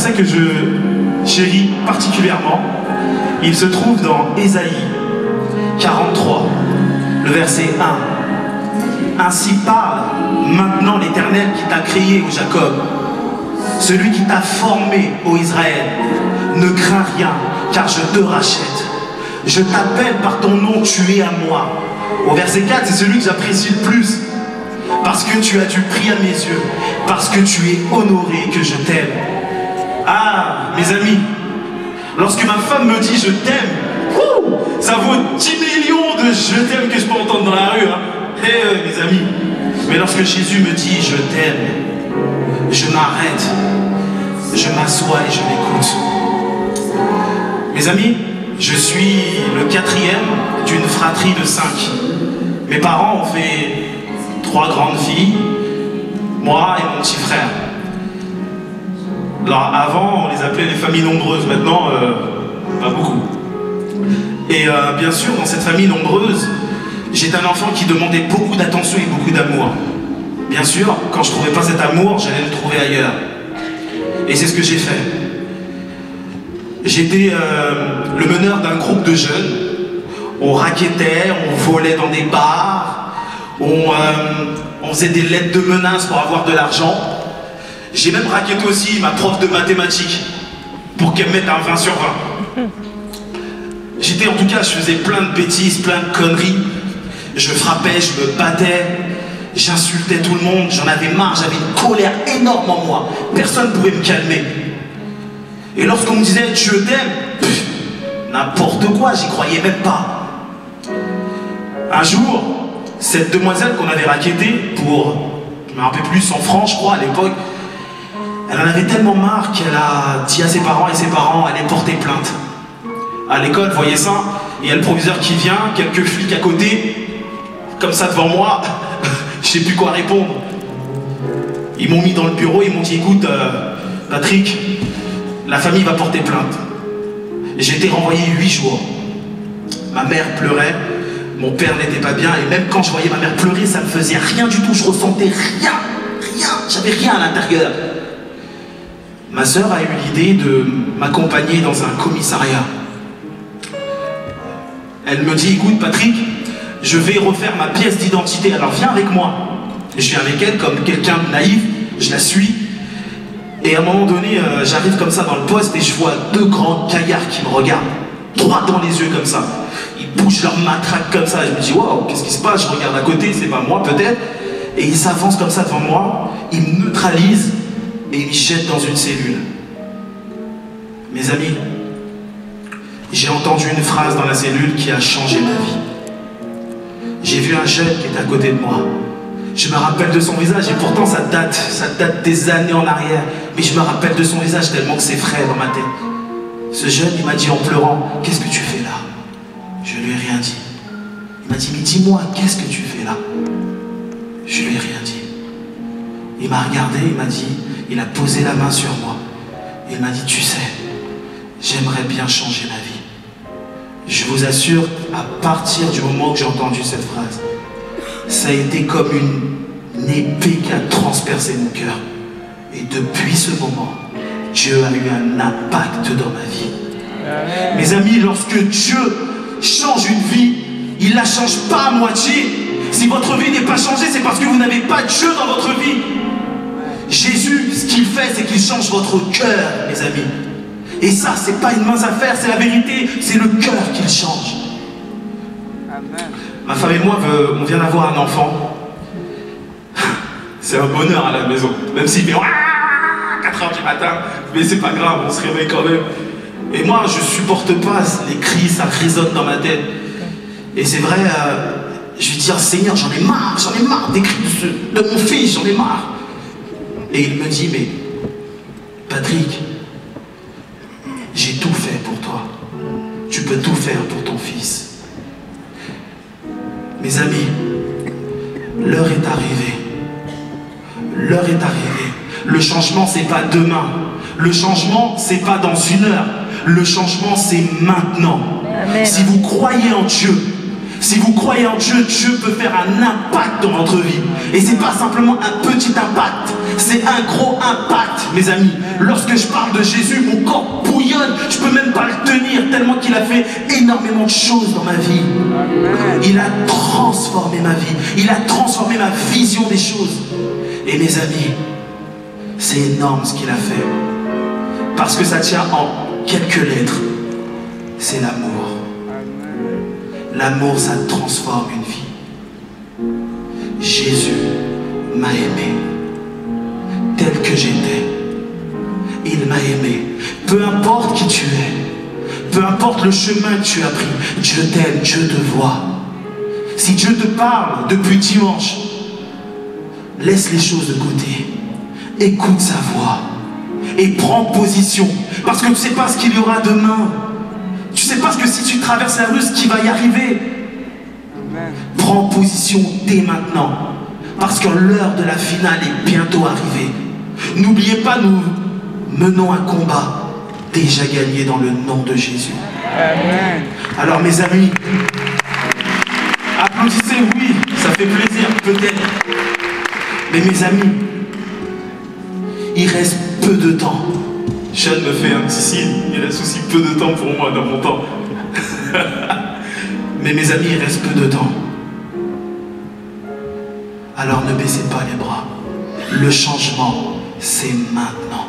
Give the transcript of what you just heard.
verset que je chéris particulièrement. Il se trouve dans Ésaïe 43, le verset 1. Ainsi parle maintenant l'Éternel qui t'a créé, ô Jacob, celui qui t'a formé, ô Israël. Ne crains rien, car je te rachète. Je t'appelle par ton nom, tu es à moi. Au verset 4, c'est celui que j'apprécie le plus. Parce que tu as du prix à mes yeux, parce que tu es honoré, que je t'aime. Ah, mes amis, lorsque ma femme me dit je t'aime, ça vaut 10 millions de je t'aime que je peux entendre dans la rue. Hein. Mes amis, mais lorsque Jésus me dit je t'aime, je m'arrête, je m'assois et je m'écoute. Mes amis, je suis le quatrième d'une fratrie de 5. Mes parents ont fait 3 grandes filles, moi et mon petit frère. Alors avant, on les appelait les familles nombreuses, maintenant, pas beaucoup. Et bien sûr, dans cette famille nombreuse, j'étais un enfant qui demandait beaucoup d'attention et beaucoup d'amour. Bien sûr, quand je ne trouvais pas cet amour, j'allais le trouver ailleurs. Et c'est ce que j'ai fait. J'étais le meneur d'un groupe de jeunes. On rackettait, on volait dans des bars, on faisait des lettres de menaces pour avoir de l'argent. J'ai même racketté aussi ma prof de mathématiques pour qu'elle mette un 20 sur 20. J'étais, en tout cas, je faisais plein de bêtises, plein de conneries. Je frappais, je me battais, j'insultais tout le monde, j'en avais marre, j'avais une colère énorme en moi. Personne ne pouvait me calmer. Et lorsqu'on me disait « je t'aime », n'importe quoi, j'y croyais même pas. Un jour, cette demoiselle qu'on avait rackettée pour, je me rappelle plus, 100 francs je crois à l'époque, elle en avait tellement marre qu'elle a dit à ses parents, et ses parents allaient porter plainte. À l'école, vous voyez ça, il y a le proviseur qui vient, quelques flics à côté, comme ça devant moi, je sais plus quoi répondre. Ils m'ont mis dans le bureau, ils m'ont dit « écoute, Patrick, la famille va porter plainte. » J'ai été renvoyé 8 jours. Ma mère pleurait, mon père n'était pas bien, et même quand je voyais ma mère pleurer, ça me faisait rien du tout, je ressentais rien, j'avais rien à l'intérieur. Ma sœur a eu l'idée de m'accompagner dans un commissariat. Elle me dit, écoute Patrick, je vais refaire ma pièce d'identité, alors viens avec moi. Et je viens avec elle comme quelqu'un de naïf, je la suis. Et à un moment donné, j'arrive comme ça dans le poste et je vois 2 grands gaillards qui me regardent, droit dans les yeux comme ça. Ils bougent leur matraque comme ça. Et je me dis, waouh, qu'est-ce qui se passe? Je regarde à côté, c'est pas moi peut-être. Et ils s'avancent comme ça devant moi, ils me neutralisent et ils me jettent dans une cellule. Mes amis, j'ai entendu une phrase dans la cellule qui a changé ma vie. J'ai vu un jeune qui est à côté de moi. Je me rappelle de son visage et pourtant ça date des années en arrière. Mais je me rappelle de son visage tellement que c'est frais dans ma tête. Ce jeune, il m'a dit en pleurant, qu'est-ce que tu fais là? Je lui ai rien dit. Il m'a dit, mais dis-moi, qu'est-ce que tu fais là? Je lui ai rien dit. Il m'a regardé, il m'a dit, il a posé la main sur moi. Il m'a dit, tu sais, j'aimerais bien changer ma vie. Je vous assure, à partir du moment que j'ai entendu cette phrase, ça a été comme une épée qui a transpercé mon cœur. Et depuis ce moment, Dieu a eu un impact dans ma vie. Amen. Mes amis, lorsque Dieu change une vie, il ne la change pas à moitié. Si votre vie n'est pas changée, c'est parce que vous n'avez pas Dieu dans votre vie. Jésus, ce qu'il fait, c'est qu'il change votre cœur, mes amis. Et ça, c'est pas une mince affaire, c'est la vérité, c'est le cœur qu'il change. Amen. Ma femme et moi, on vient d'avoir un enfant. C'est un bonheur à la maison, même s'il fait 4 heures du matin, mais c'est pas grave, on se réveille quand même. Et moi, je supporte pas les cris, ça résonne dans ma tête. Et c'est vrai, je lui dis, Seigneur, j'en ai marre des cris de mon fils, j'en ai marre. Et il me dit, mais Patrick, j'ai tout fait pour toi. Tu peux tout faire pour ton fils. Mes amis, l'heure est arrivée. L'heure est arrivée. Le changement, c'est pas demain. Le changement, c'est pas dans 1 heure. Le changement, c'est maintenant. Amen. Si vous croyez en Dieu, Si vous croyez en Dieu, Dieu peut faire un impact dans votre vie. Et c'est pas simplement un petit impact, c'est un gros impact, mes amis. Lorsque je parle de Jésus, mon corps bouillonne, je peux même pas le tenir tellement qu'il a fait énormément de choses dans ma vie. Il a transformé ma vie, il a transformé ma vision des choses. Et mes amis, c'est énorme ce qu'il a fait. Parce que ça tient en quelques lettres. C'est l'amour. L'amour, ça transforme une vie. Jésus m'a aimé tel que j'étais. Il m'a aimé. Peu importe qui tu es, peu importe le chemin que tu as pris, Dieu t'aime, Dieu te voit. Si Dieu te parle depuis dimanche, laisse les choses de côté. Écoute sa voix et prends position. Parce que tu ne sais pas ce qu'il y aura demain. Tu ne sais pas ce que si tu traverses la rue, ce qui va y arriver. Amen. Prends position dès maintenant. Parce que l'heure de la finale est bientôt arrivée. N'oubliez pas, nous menons un combat déjà gagné dans le nom de Jésus. Amen. Alors mes amis, applaudissez, oui, ça fait plaisir, peut-être. Mais mes amis, il reste peu de temps. Sean me fait un petit signe, il reste aussi peu de temps pour moi dans mon temps. Mais mes amis, il reste peu de temps. Alors ne baissez pas les bras. Le changement, c'est maintenant.